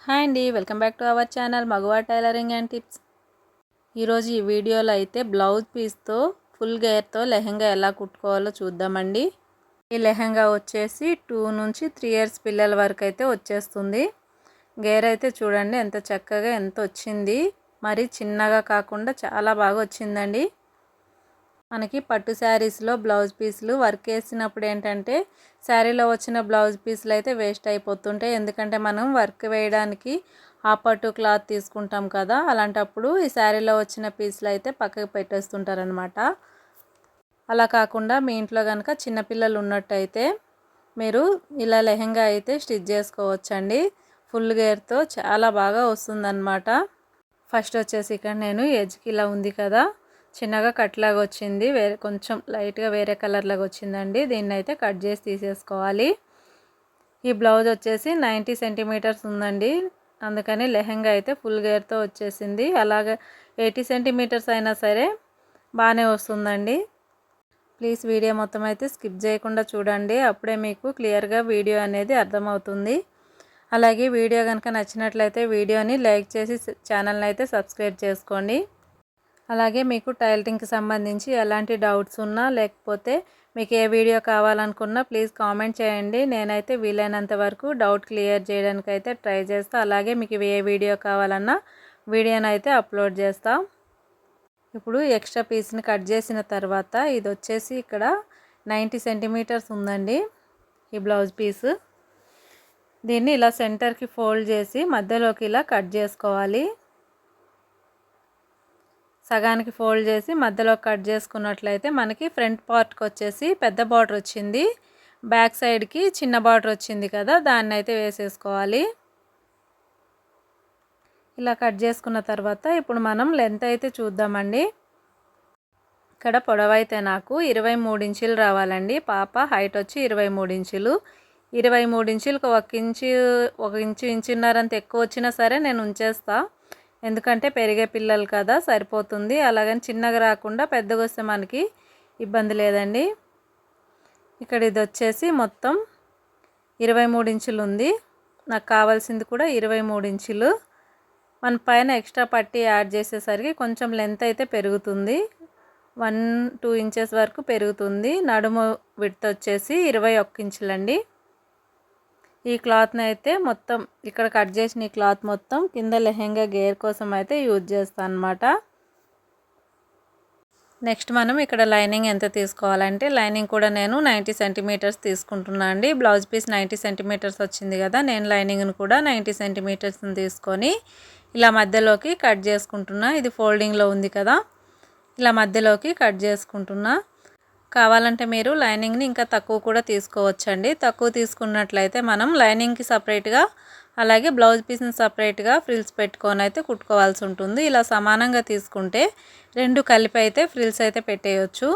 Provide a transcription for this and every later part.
Hi అండి, welcome back to our channel మగవా tailoring and tips. ఈరోజు ఈ వీడియోలో అయితే బ్లౌజ్ పీస్తో ఫుల్ గేర్తో లెహంగా ఎలా కుట్టుకోవాలో చూద్దామండి. ఈ లెహంగా వచ్చేసి 2 నుంచి 3 ఇయర్స్ పిల్లల వరకు అయితే వచ్చేస్తుంది. గేర్ అయితే చూడండి ఎంత చక్కగా ఎంత వచ్చింది. మరి చిన్నగా కాకుండా చాలా బాగా వచ్చిందండి. మనకి పట్టు శారీస్లో బ్లౌజ్ పీస్లు వర్క్ వేసినప్పుడు ఏంటంటే శారీలో వచ్చిన బ్లౌజ్ పీస్లు అయితే వేస్ట్ అయిపోతుంటాయి. ఎందుకంటే మనం వర్క్ వేయడానికి ఆ పట్టు క్లాత్ తీసుకుంటాం కదా, అలాంటప్పుడు ఈ శారీలో వచ్చిన పీస్లు అయితే పక్కకు పెట్టేస్తుంటారనమాట. అలా కాకుండా మీ ఇంట్లో కనుక చిన్నపిల్లలు ఉన్నట్టయితే మీరు ఇలా లెహంగా అయితే స్టిచ్ చేసుకోవచ్చండి. ఫుల్ గేర్తో చాలా బాగా వస్తుందన్నమాట. ఫస్ట్ వచ్చేసి ఇక్కడ నేను ఎడ్జ్కి ఇలా ఉంది కదా, చిన్నగా కట్ లాగా వచ్చింది, వేరే కొంచెం లైట్గా వేరే కలర్ లాగా వచ్చిందండి. దీన్ని అయితే కట్ చేసి తీసేసుకోవాలి. ఈ బ్లౌజ్ వచ్చేసి 90 సెంటీమీటర్స్ ఉందండి, అందుకని లెహంగా అయితే ఫుల్ గేర్తో వచ్చేసింది. అలాగే 80 సెంటీమీటర్స్ అయినా సరే బాగానే వస్తుందండి. ప్లీజ్ వీడియో మొత్తం అయితే స్కిప్ చేయకుండా చూడండి, అప్పుడే మీకు క్లియర్గా వీడియో అనేది అర్థమవుతుంది. అలాగే వీడియో కనుక నచ్చినట్లయితే వీడియోని లైక్ చేసి ఛానల్ని అయితే సబ్స్క్రైబ్ చేసుకోండి. అలాగే మీకు టైలరింగ్కి సంబంధించి ఎలాంటి డౌట్స్ ఉన్నా లేకపోతే మీకు ఏ వీడియో కావాలనుకున్నా ప్లీజ్ కామెంట్ చేయండి. నేనైతే వీలైనంత వరకు డౌట్ క్లియర్ చేయడానికి అయితే ట్రై చేస్తాను. అలాగే మీకు ఏ వీడియో కావాలన్నా వీడియోని అయితే అప్లోడ్ చేస్తాం. ఇప్పుడు ఎక్స్ట్రా పీస్ని కట్ చేసిన తర్వాత ఇది వచ్చేసి ఇక్కడ 90 సెంటీమీటర్స్ ఉందండి ఈ బ్లౌజ్ పీస్. దీన్ని ఇలా సెంటర్కి ఫోల్డ్ చేసి మధ్యలోకి ఇలా కట్ చేసుకోవాలి. సగానికి ఫోల్డ్ చేసి మధ్యలో కట్ చేసుకున్నట్లయితే మనకి ఫ్రంట్ పార్ట్కి వచ్చేసి పెద్ద బార్డర్ వచ్చింది, బ్యాక్ సైడ్కి చిన్న బార్డర్ వచ్చింది కదా, దాన్ని అయితే వేసేసుకోవాలి. ఇలా కట్ చేసుకున్న తర్వాత ఇప్పుడు మనం లెంత్ అయితే చూద్దామండి. ఇక్కడ పొడవైతే నాకు 23 ఇంచులు రావాలండి. పాప హైట్ వచ్చి 23 ఇంచులు. 23 ఇంచులకు 1 ఇంచు ఇంచున్నర అంత ఎక్కువ వచ్చినా సరే నేను ఉంచేస్తాను. ఎందుకంటే పెరిగే పిల్లలు కదా, సరిపోతుంది. అలాగని చిన్నగా రాకుండా పెద్దగా వస్తే మనకి ఇబ్బంది లేదండి. ఇక్కడ ఇది వచ్చేసి మొత్తం 23 ఇంచులు ఉంది. నాకు కావాల్సింది కూడా 23 ఇంచులు. మన పైన ఎక్స్ట్రా పట్టి యాడ్ చేసేసరికి కొంచెం లెంత్ అయితే పెరుగుతుంది, 1-2 ఇంచెస్ వరకు పెరుగుతుంది. నడుము విడ్త్ వచ్చేసి 21 ఇంచులండి. ఈ క్లాత్ని అయితే మొత్తం ఇక్కడ కట్ చేసిన ఈ క్లాత్ మొత్తం కింద లెహంగా గేర్ కోసం అయితే యూజ్ చేస్తాను అన్నమాట. నెక్స్ట్ మనం ఇక్కడ లైనింగ్ ఎంత తీసుకోవాలంటే లైనింగ్ కూడా నేను 90 సెంటీమీటర్స్ తీసుకుంటున్నాను అండి. బ్లౌజ్ పీస్ 90 సెంటీమీటర్స్ వచ్చింది కదా, నేను లైనింగ్ను కూడా 90 సెంటీమీటర్స్ని తీసుకొని ఇలా మధ్యలోకి కట్ చేసుకుంటున్నా. ఇది ఫోల్డింగ్లో ఉంది కదా, ఇలా మధ్యలోకి కట్ చేసుకుంటున్నా. కావాలంటే మీరు లైనింగ్ని ఇంకా తక్కువ కూడా తీసుకోవచ్చండి. తక్కువ తీసుకున్నట్లయితే మనం లైనింగ్కి సపరేట్గా అలాగే బ్లౌజ్ పీస్ని సపరేట్గా ఫ్రిల్స్ పెట్టుకొని అయితే కుట్టుకోవాల్సి ఉంటుంది. ఇలా సమానంగా తీసుకుంటే 2 కలిపి అయితే ఫ్రిల్స్ అయితే పెట్టేయచ్చు.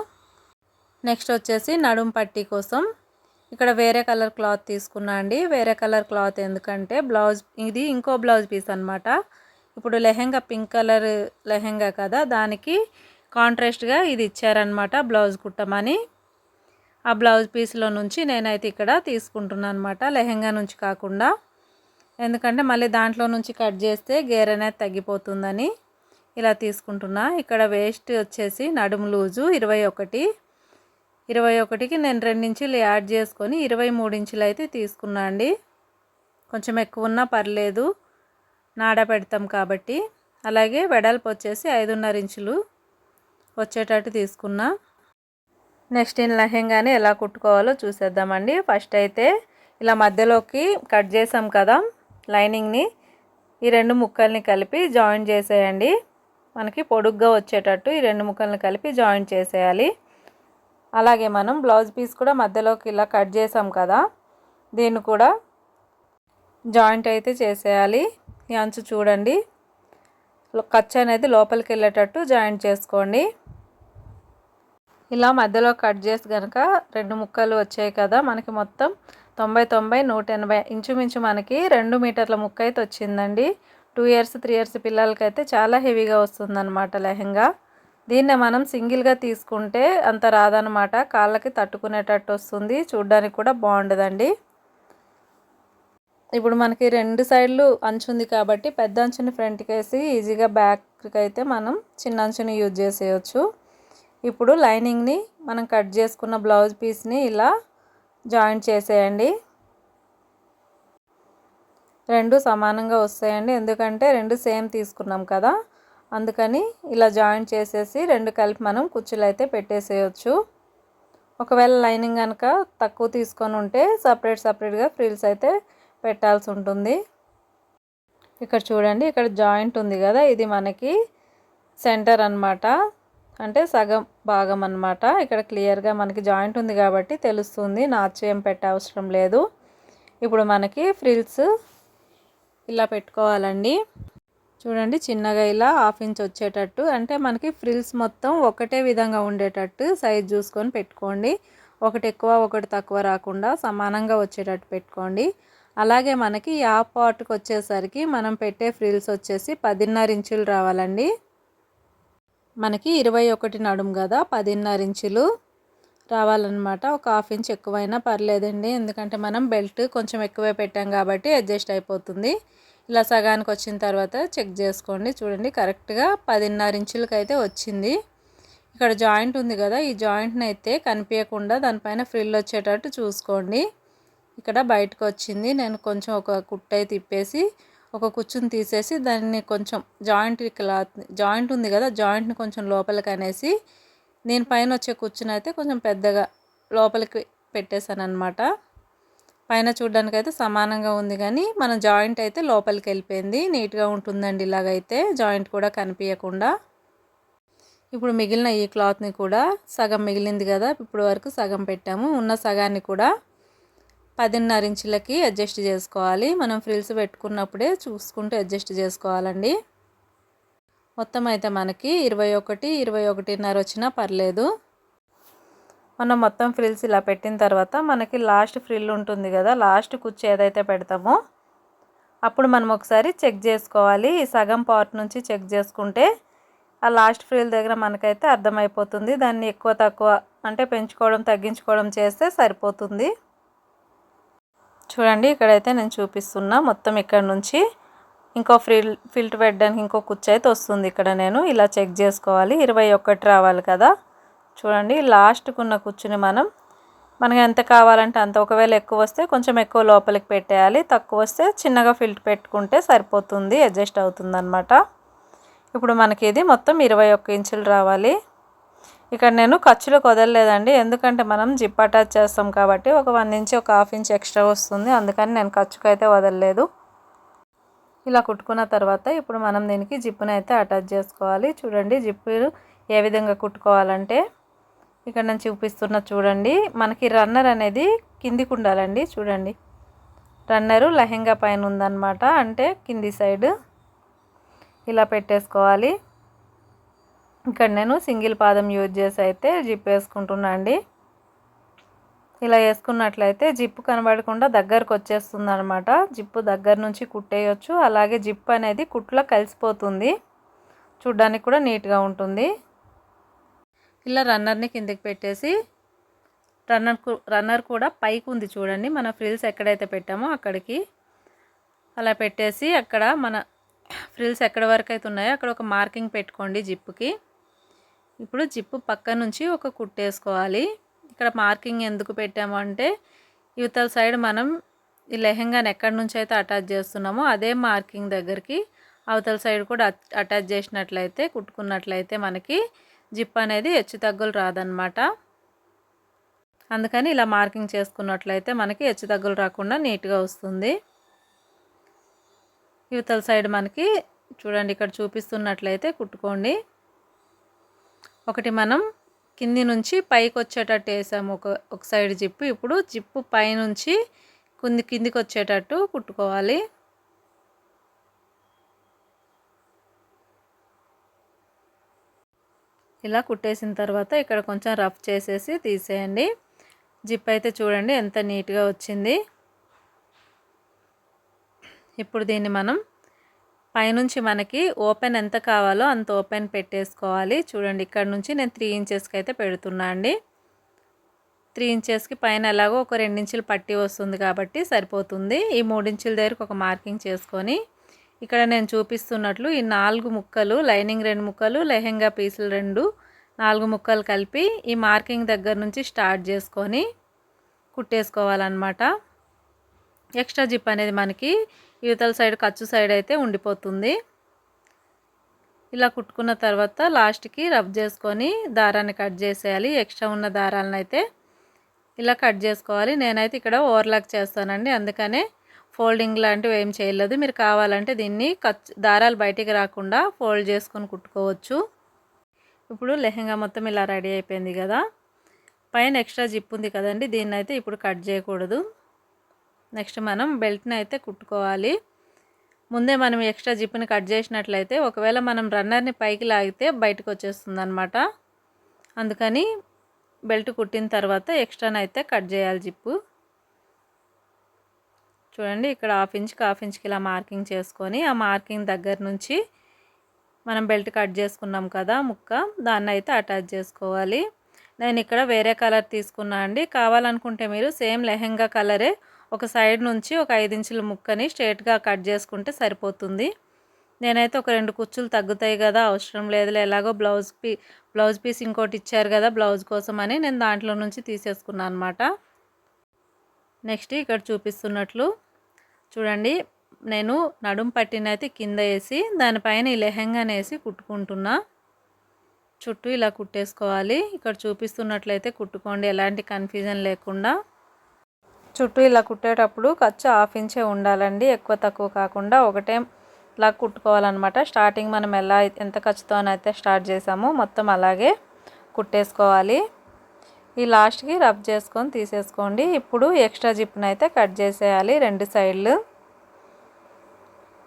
నెక్స్ట్ వచ్చేసి నడుం పట్టీ కోసం ఇక్కడ వేరే కలర్ క్లాత్ తీసుకున్నా అండి. వేరే కలర్ క్లాత్ ఎందుకంటే బ్లౌజ్ ఇది ఇంకో బ్లౌజ్ పీస్ అనమాట. ఇప్పుడు లెహంగా పింక్ కలర్ లెహంగా కదా, దానికి కాంట్రాస్ట్గా ఇది ఇచ్చారనమాట బ్లౌజ్ కుట్టమని. ఆ బ్లౌజ్ పీస్లో నుంచి నేనైతే ఇక్కడ తీసుకుంటున్నాను అనమాట, లెహంగా నుంచి కాకుండా. ఎందుకంటే మళ్ళీ దాంట్లో నుంచి కట్ చేస్తే గేర్ అనేది తగ్గిపోతుందని ఇలా తీసుకుంటున్నా. ఇక్కడ వేస్ట్ వచ్చేసి నడుము లూజు 21కి నేను 2 ఇంచులు యాడ్ చేసుకొని 23 ఇంచులు అయితే తీసుకున్నా అండి. కొంచెం ఎక్కువ ఉన్నా పర్లేదు, నాడ పెడతాం కాబట్టి. అలాగే వెడల్పు వచ్చేసి 5.5 ఇంచులు వచ్చేటట్టు తీసుకున్నా. నెక్స్ట్ ఈ లెహంగాని ఎలా కుట్టుకోవాలో చూసేద్దామండి. ఫస్ట్ అయితే ఇలా మధ్యలోకి కట్ చేసాం కదా లైనింగ్ని, ఈ 2 ముక్కల్ని కలిపి జాయింట్ చేసేయండి. మనకి పొడుగ్గా వచ్చేటట్టు ఈ 2 ముక్కల్ని కలిపి జాయింట్ చేసేయాలి. అలాగే మనం బ్లౌజ్ పీస్ కూడా మధ్యలోకి ఇలా కట్ చేసాం కదా, దీన్ని కూడా జాయింట్ అయితే చేసేయాలి. ఈ అంచు చూడండి, ఖర్చు అనేది లోపలికి వెళ్ళేటట్టు జాయింట్ చేసుకోండి. ఇలా మధ్యలో కట్ చేసి కనుక 2 ముక్కలు వచ్చాయి కదా, మనకి మొత్తం 90-180 ఇంచుమించు మనకి 2 మీటర్ల ముక్క అయితే వచ్చిందండి. 2 ఇయర్స్ 3 ఇయర్స్ పిల్లలకైతే చాలా హెవీగా వస్తుందన్నమాట లెహంగా. దీన్నే మనం సింగిల్గా తీసుకుంటే అంత రాదనమాట, కాళ్ళకి తట్టుకునేటట్టు వస్తుంది, చూడ్డానికి కూడా బాగుండదండి. ఇప్పుడు మనకి 2 సైడ్లు అంచు ఉంది కాబట్టి పెద్ద అంచుని ఫ్రంట్కి వేసి ఈజీగా బ్యాక్కి అయితే మనం చిన్న అంచుని యూజ్ చేసేయచ్చు. ఇప్పుడు లైనింగ్ని మనం కట్ చేసుకున్న బ్లౌజ్ పీస్ని ఇలా జాయింట్ చేసేయండి. 2 సమానంగా వస్తాయండి, ఎందుకంటే 2 సేమ్ తీసుకున్నాం కదా, అందుకని ఇలా జాయింట్ చేసేసి 2 కలిపి మనం కుచ్చులు అయితే పెట్టేసేయచ్చు. ఒకవేళ లైనింగ్ కనుక తక్కువ తీసుకొని ఉంటే సపరేట్గా ఫ్రిల్స్ అయితే పెట్టాల్సి ఉంటుంది. ఇక్కడ చూడండి, ఇక్కడ జాయింట్ ఉంది కదా, ఇది మనకి సెంటర్ అన్నమాట, అంటే సగం భాగం అన్నమాట. ఇక్కడ క్లియర్గా మనకి జాయింట్ ఉంది కాబట్టి తెలుస్తుంది, నాచు ఏం పెట్టే అవసరం లేదు. ఇప్పుడు మనకి ఫ్రిల్స్ ఇలా పెట్టుకోవాలండి. చూడండి, చిన్నగా ఇలా 1/2 ఇంచ్ వచ్చేటట్టు, అంటే మనకి ఫ్రిల్స్ మొత్తం ఒకటే విధంగా ఉండేటట్టు సైజ్ చూసుకొని పెట్టుకోండి. ఒకటి ఎక్కువ ఒకటి తక్కువ రాకుండా సమానంగా వచ్చేటట్టు పెట్టుకోండి. అలాగే మనకి ఈ హాఫ్ పార్ట్కి వచ్చేసరికి మనం పెట్టే ఫ్రిల్స్ వచ్చేసి 10.5 ఇంచులు రావాలండి. మనకి 21 నడుము కదా, 10.5 ఇంచులు రావాలన్నమాట. ఒక 1/2 ఇంచ్ ఎక్కువైనా పర్లేదండి, ఎందుకంటే మనం బెల్ట్ కొంచెం ఎక్కువే పెట్టాం కాబట్టి అడ్జస్ట్ అయిపోతుంది. ఇలా సగానికి వచ్చిన తర్వాత చెక్ చేసుకోండి. చూడండి, కరెక్ట్గా 10.5 ఇంచులకి అయితే వచ్చింది. ఇక్కడ జాయింట్ ఉంది కదా, ఈ జాయింట్ని అయితే కనిపించకుండా దానిపైన ఫ్రిల్ వచ్చేటట్టు చూసుకోండి. ఇక్కడ బయటకు వచ్చింది, నేను కొంచెం ఒక కుట్టై తిప్పేసి ఒక కుచ్చుని తీసేసి దాన్ని కొంచెం జాయింట్ ఉంది కదా, జాయింట్ని కొంచెం లోపలికి అనేసి నేను పైన వచ్చే కుచ్చుని అయితే కొంచెం పెద్దగా లోపలికి పెట్టేశాను అనమాట. పైన చూడడానికి అయితే సమానంగా ఉంది కానీ మన జాయింట్ అయితే లోపలికి వెళ్ళిపోయింది. నీట్గా ఉంటుందండి ఇలాగైతే, జాయింట్ కూడా కనిపించకుండా. ఇప్పుడు మిగిలిన ఈ క్లాత్ని కూడా సగం మిగిలింది కదా, ఇప్పుడు వరకు సగం పెట్టాము, ఉన్న సగాన్ని కూడా 10.5 ఇంచులకి అడ్జస్ట్ చేసుకోవాలి. మనం ఫ్రిల్స్ పెట్టుకున్నప్పుడే చూసుకుంటూ అడ్జస్ట్ చేసుకోవాలండి. మొత్తం అయితే మనకి 21.5 వచ్చినా పర్లేదు. మనం మొత్తం ఫ్రిల్స్ ఇలా పెట్టిన తర్వాత మనకి లాస్ట్ ఫ్రిల్ ఉంటుంది కదా, లాస్ట్ కుచ్చు ఏదైతే పెడతామో అప్పుడు మనం ఒకసారి చెక్ చేసుకోవాలి. ఈ సగం పార్ట్ నుంచి చెక్ చేసుకుంటే ఆ లాస్ట్ ఫ్రిల్ దగ్గర మనకైతే అర్థమైపోతుంది. దాన్ని ఎక్కువ తక్కువ అంటే పెంచుకోవడం తగ్గించుకోవడం చేస్తే సరిపోతుంది. చూడండి, ఇక్కడైతే నేను చూపిస్తున్నా, మొత్తం ఇక్కడ నుంచి ఇంకో ఫిల్ట్ పెట్టడానికి ఇంకో కుచ్చు అయితే వస్తుంది. ఇక్కడ నేను ఇలా చెక్ చేసుకోవాలి, 21 రావాలి కదా. చూడండి, లాస్ట్కు ఉన్న కుచ్చుని మనకి ఎంత కావాలంటే అంత, ఒకవేళ ఎక్కువ వస్తే కొంచెం ఎక్కువ లోపలికి పెట్టేయాలి, తక్కువ వస్తే చిన్నగా ఫిల్ట్ పెట్టుకుంటే సరిపోతుంది, అడ్జస్ట్ అవుతుంది అన్నమాట. ఇప్పుడు మనకి ఇది మొత్తం 21 ఇంచులు రావాలి. ఇక్కడ నేను ఖర్చులకు వదలలేదండి, ఎందుకంటే మనం జిప్ అటాచ్ చేస్తాం కాబట్టి ఒక 1 ఇంచ్ ఒక 1/2 ఇంచ్ ఎక్స్ట్రా వస్తుంది, అందుకని నేను ఖర్చుకు అయితే వదలలేదు. ఇలా కుట్టుకున్న తర్వాత ఇప్పుడు మనం దీనికి జిప్పుని అయితే అటాచ్ చేసుకోవాలి. చూడండి, జిప్పు ఏ విధంగా కుట్టుకోవాలంటే ఇక్కడ నేను చూపిస్తున్నా. చూడండి, మనకి రన్నర్ అనేది కిందికి ఉండాలండి. చూడండి, రన్నరు లెహెంగా పైన ఉందన్నమాట, అంటే కింది సైడ్ ఇలా పెట్టేసుకోవాలి. ఇక్కడ నేను సింగిల్ పాదం యూజ్ చేసి అయితే జిప్ వేసుకుంటున్నా అండి. ఇలా వేసుకున్నట్లయితే జిప్పు కనబడకుండా దగ్గరకు వచ్చేస్తుంది అనమాట. జిప్పు దగ్గర నుంచి కుట్టేయచ్చు, అలాగే జిప్ అనేది కుట్లో కలిసిపోతుంది, చూడ్డానికి కూడా నీట్గా ఉంటుంది. ఇలా రన్నర్ని కిందికి పెట్టేసి రన్నర్ కూడా పైకి ఉంది చూడండి, మన ఫ్రిల్స్ ఎక్కడైతే పెట్టామో అక్కడికి అలా పెట్టేసి అక్కడ మన ఫ్రిల్స్ ఎక్కడ వరకు అయితే ఉన్నాయో అక్కడ ఒక మార్కింగ్ పెట్టుకోండి జిప్పుకి. ఇప్పుడు జిప్పు పక్క నుంచి ఒక కుట్టేసుకోవాలి. ఇక్కడ మార్కింగ్ ఎందుకు పెట్టాము అంటే యువతల సైడ్ మనం ఈ లెహెంగాని ఎక్కడి నుంచి అయితే అటాచ్ చేస్తున్నామో అదే మార్కింగ్ దగ్గరికి అవతల సైడ్ కూడా అటాచ్ చేసినట్లయితే కుట్టుకున్నట్లయితే మనకి జిప్ అనేది హెచ్చు తగ్గులు రాదనమాట. అందుకని ఇలా మార్కింగ్ చేసుకున్నట్లయితే మనకి హెచ్చు తగ్గులు రాకుండా నీట్గా వస్తుంది. యువతల సైడ్ మనకి చూడండి, ఇక్కడ చూపిస్తున్నట్లయితే కుట్టుకోండి. ఒకటి మనం కింది నుంచి పైకి వచ్చేటట్టు వేసాము ఒక సైడ్ జిప్పు, ఇప్పుడు జిప్పు పైనుంచి కిందికి వచ్చేటట్టు కుట్టుకోవాలి. ఇలా కుట్టేసిన తర్వాత ఇక్కడ కొంచెం రఫ్ చేసేసి తీసేయండి. జిప్ అయితే చూడండి ఎంత నీట్గా వచ్చింది. ఇప్పుడు దీన్ని మనం పైనుంచి మనకి ఓపెన్ ఎంత కావాలో అంత ఓపెన్ పెట్టేసుకోవాలి. చూడండి, ఇక్కడ నుంచి నేను 3 ఇంచెస్కి అయితే పెడుతున్నా అండి. 3 ఇంచెస్కి పైన ఎలాగో ఒక 2 ఇంచులు పట్టి వస్తుంది కాబట్టి సరిపోతుంది. ఈ 3 ఇంచుల దగ్గరకు ఒక మార్కింగ్ చేసుకొని ఇక్కడ నేను చూపిస్తున్నట్లు ఈ 4 ముక్కలు, లైనింగ్ 2 ముక్కలు, లెహెంగా పీసులు 2, 4 ముక్కలు కలిపి ఈ మార్కింగ్ దగ్గర నుంచి స్టార్ట్ చేసుకొని కుట్టేసుకోవాలన్నమాట. ఎక్స్ట్రా జిప్ అనేది మనకి యువతల సైడ్ ఖర్చు సైడ్ అయితే ఉండిపోతుంది. ఇలా కుట్టుకున్న తర్వాత లాస్ట్కి రబ్ చేసుకొని దారాన్ని కట్ చేసేయాలి. ఎక్స్ట్రా ఉన్న దారాలను అయితే ఇలా కట్ చేసుకోవాలి. నేనైతే ఇక్కడ ఓవర్లాక్ చేస్తానండి, అందుకనే ఫోల్డింగ్ లాంటివి ఏం చేయలేదు. మీరు కావాలంటే దీన్ని దారాలు బయటికి రాకుండా ఫోల్డ్ చేసుకొని కుట్టుకోవచ్చు. ఇప్పుడు లెహెంగా మొత్తం ఇలా రెడీ అయిపోయింది కదా. పైన ఎక్స్ట్రా జిప్ ఉంది కదండి, దీన్ని అయితే ఇప్పుడు కట్ చేయకూడదు. నెక్స్ట్ మనం బెల్ట్ని అయితే కుట్టుకోవాలి. ముందే మనం ఎక్స్ట్రా జిప్ని కట్ చేసినట్లయితే ఒకవేళ మనం రన్నర్ని పైకి లాగితే బయటకు వచ్చేస్తుంది అనమాట. అందుకని బెల్ట్ కుట్టిన తర్వాత ఎక్స్ట్రాని అయితే కట్ చేయాలి జిప్పు. చూడండి ఇక్కడ 1/2 ఇంచ్కి ఇలా మార్కింగ్ చేసుకొని ఆ మార్కింగ్ దగ్గర నుంచి మనం బెల్ట్ కట్ చేసుకున్నాం కదా ముక్క, దాన్ని అయితే అటాచ్ చేసుకోవాలి. నేను ఇక్కడ వేరే కలర్ తీసుకున్నా అండి. కావాలనుకుంటే మీరు సేమ్ లెహెంగా కలరే ఒక సైడ్ నుంచి ఒక 5 ఇంచుల ముక్కని స్ట్రైట్గా కట్ చేసుకుంటే సరిపోతుంది. నేనైతే ఒక 2 కుచ్చులు తగ్గుతాయి కదా, అవసరం లేదులే, ఎలాగో బ్లౌజ్ పీస్ ఇంకోటి ఇచ్చారు కదా బ్లౌజ్ కోసం అని నేను దాంట్లో నుంచి తీసేసుకున్నాను అనమాట. నెక్స్ట్ ఇక్కడ చూపిస్తున్నట్లు చూడండి, నేను నడుం పట్టిన అయితే కింద వేసి దానిపైన ఈ లెహెంగాని వేసి కుట్టుకుంటున్నా. చుట్టూ ఇలా కుట్టేసుకోవాలి. ఇక్కడ చూపిస్తున్నట్లయితే కుట్టుకోండి, ఎలాంటి కన్ఫ్యూజన్ లేకుండా. చుట్టూ ఇలా కుట్టేటప్పుడు ఖర్చు 1/2 ఇంచే ఉండాలండి, ఎక్కువ తక్కువ కాకుండా ఒకటే ఇలా కుట్టుకోవాలన్నమాట. స్టార్టింగ్ మనం ఎంత ఖర్చుతోనైతే స్టార్ట్ చేసామో మొత్తం అలాగే కుట్టేసుకోవాలి. ఈ లాస్ట్కి రబ్ చేసుకొని తీసేసుకోండి. ఇప్పుడు ఎక్స్ట్రా జిప్ని అయితే కట్ చేసేయాలి 2 సైడ్లు.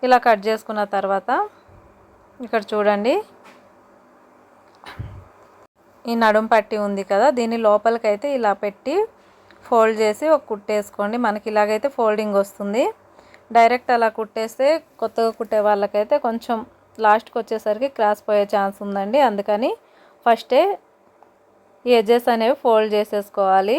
ఇలా కట్ చేసుకున్న తర్వాత ఇక్కడ చూడండి, ఈ నడుం పట్టి ఉంది కదా, దీన్ని లోపలికైతే ఇలా పెట్టి ఫోల్డ్ చేసి ఒక కుట్టేసుకోండి. మనకి ఇలాగైతే ఫోల్డింగ్ వస్తుంది. డైరెక్ట్ అలా కుట్టేస్తే కొత్తగా కుట్టే వాళ్ళకైతే కొంచెం లాస్ట్కి వచ్చేసరికి క్రాస్ పోయే ఛాన్స్ ఉందండి. అందుకని ఫస్టే ఈ ఎడ్జెస్ అనేవి ఫోల్డ్ చేసేసుకోవాలి.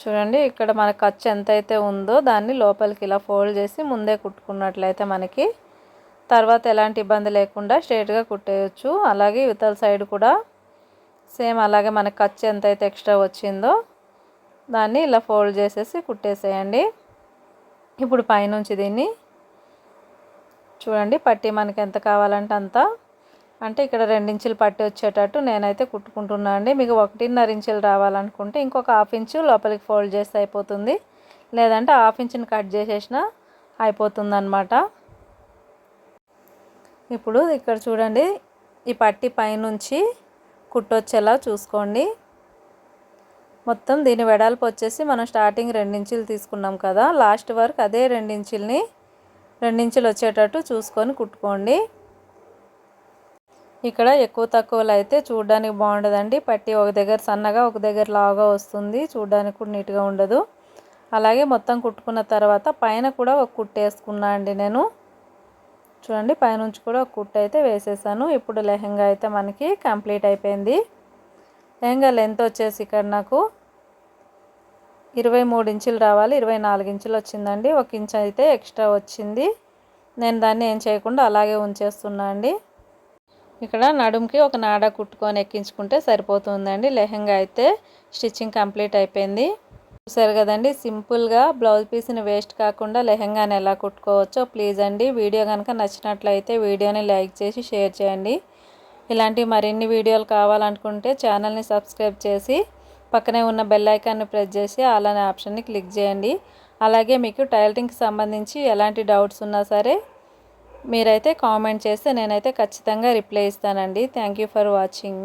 చూడండి ఇక్కడ మన ఖర్చు ఎంతైతే ఉందో దాన్ని లోపలికి ఇలా ఫోల్డ్ చేసి ముందే కుట్టుకున్నట్లయితే మనకి తర్వాత ఎలాంటి ఇబ్బంది లేకుండా స్ట్రైట్గా కుట్టేయచ్చు. అలాగే ఇవతల సైడ్ కూడా సేమ్ అలాగే మనకు ఖర్చు ఎంతైతే ఎక్స్ట్రా వచ్చిందో దాన్ని ఇలా ఫోల్డ్ చేసేసి కుట్టేసేయండి. ఇప్పుడు పైనుంచి దీన్ని చూడండి, పట్టి మనకి ఎంత కావాలంటే అంత, అంటే ఇక్కడ 2 ఇంచులు పట్టి వచ్చేటట్టు నేనైతే కుట్టుకుంటున్నా అండి. మీకు 1.5 ఇంచులు రావాలనుకుంటే ఇంకొక 1/2 ఇంచు లోపలికి ఫోల్డ్ చేస్తే అయిపోతుంది, లేదంటే 1/2 ఇంచుని కట్ చేసేసినా అయిపోతుంది అన్నమాట. ఇప్పుడు ఇక్కడ చూడండి, ఈ పట్టి పైనుంచి కుట్టొచ్చేలా చూసుకోండి. మొత్తం దీని వెడల్పు వచ్చేసి మనం స్టార్టింగ్ 2 ఇంచులు తీసుకున్నాం కదా, లాస్ట్ వరకు అదే 2 ఇంచులు వచ్చేటట్టు చూసుకొని కుట్టుకోండి. ఇక్కడ ఎక్కువ తక్కువలో అయితే చూడడానికి బాగుండదండి. పట్టి ఒక దగ్గర సన్నగా ఒక దగ్గర లావుగా వస్తుంది, చూడడానికి కూడా నీట్గా ఉండదు. అలాగే మొత్తం కుట్టుకున్న తర్వాత పైన కూడా ఒక కుట్టు వేసుకున్నా అండి నేను. చూడండి పైనుంచి కూడా ఒక కుట్టు అయితే వేసేసాను. ఇప్పుడు లెహెంగా అయితే మనకి కంప్లీట్ అయిపోయింది. లెహెంగా లెంత్ వచ్చేసి ఇక్కడ నాకు 23 ఇంచులు రావాలి, 24 ఇంచులు వచ్చిందండి. 1 ఇంచ్ అయితే ఎక్స్ట్రా వచ్చింది. నేను దాన్ని ఏం చేయకుండా అలాగే ఉంచేస్తున్నా అండి. ఇక్కడ నడుముకి ఒక నాడా కుట్టుకొని ఎక్కించుకుంటే సరిపోతుందండి. లెహెంగా అయితే స్టిచ్చింగ్ కంప్లీట్ అయిపోయింది. చూసారు కదండి, సింపుల్గా బ్లౌజ్ పీస్ని వేస్ట్ కాకుండా లెహెంగాని ఎలా కుట్టుకోవచ్చో. ప్లీజ్ అండి, వీడియో కనుక నచ్చినట్లయితే వీడియోని లైక్ చేసి షేర్ చేయండి. ఇలాంటి మరిన్ని వీడియోలు కావాలనుకుంటే ఛానల్ని సబ్స్క్రైబ్ చేసి పక్కనే ఉన్న బెల్ ఐకాన్ని ప్రెస్ చేసి ఆల్ అనే ఆప్షన్ని క్లిక్ చేయండి. అలాగే మీకు టైలరింగ్కి సంబంధించి ఎలాంటి డౌట్స్ ఉన్నా సరే మీరైతే కామెంట్ చేస్తే నేనైతే ఖచ్చితంగా రిప్లై ఇస్తానండి. Thank you for watching.